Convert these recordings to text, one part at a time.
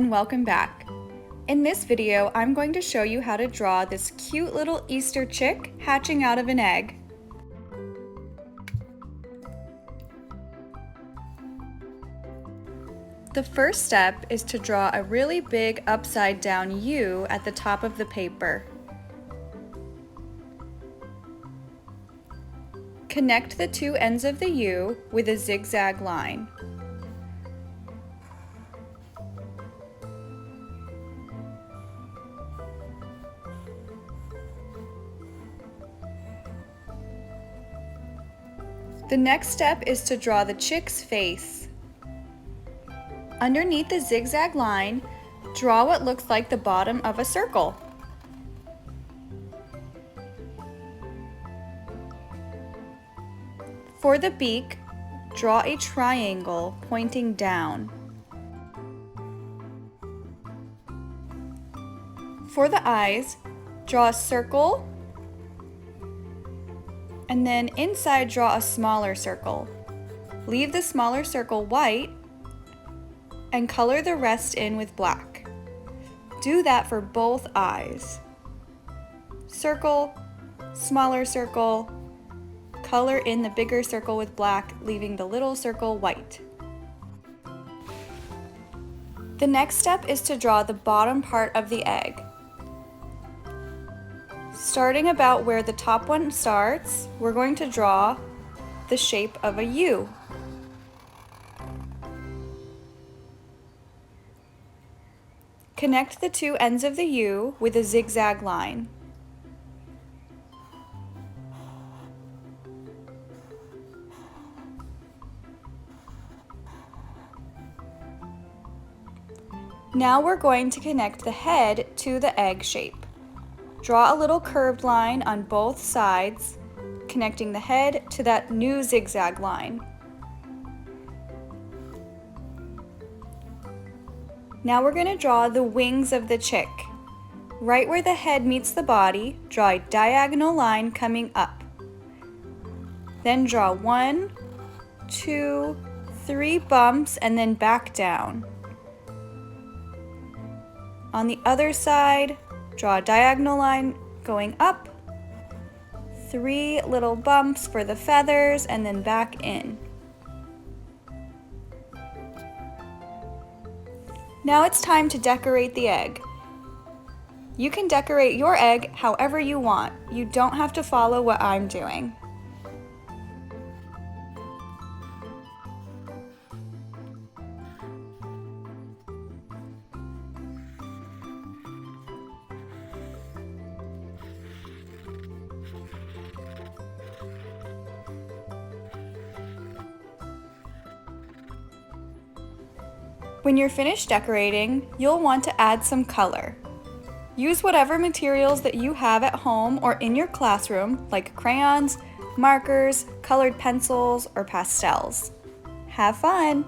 and welcome back. In this video, I'm going to show you how to draw this cute little Easter chick hatching out of an egg. The first step is to draw a really big upside down U at the top of the paper. Connect the two ends of the U with a zigzag line. The next step is to draw the chick's face. Underneath the zigzag line, draw what looks like the bottom of a circle. For the beak, draw a triangle pointing down. For the eyes, draw a circle, and then inside draw a smaller circle. Leave the smaller circle white and color the rest in with black. Do that for both eyes. Circle, smaller circle, color in the bigger circle with black, leaving the little circle white. The next step is to draw the bottom part of the egg. Starting about where the top one starts, we're going to draw the shape of a U. Connect the two ends of the U with a zigzag line. Now we're going to connect the head to the egg shape. Draw a little curved line on both sides, connecting the head to that new zigzag line. Now we're going to draw the wings of the chick. Right where the head meets the body, draw a diagonal line coming up. Then draw 1, 2, 3 bumps and then back down. On the other side, draw a diagonal line going up, 3 little bumps for the feathers, and then back in. Now it's time to decorate the egg. You can decorate your egg however you want. You don't have to follow what I'm doing. When you're finished decorating, you'll want to add some color. Use whatever materials that you have at home or in your classroom, like crayons, markers, colored pencils, or pastels. Have fun!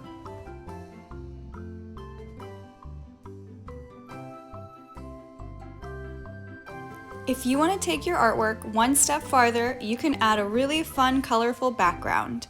If you want to take your artwork one step farther, you can add a really fun, colorful background.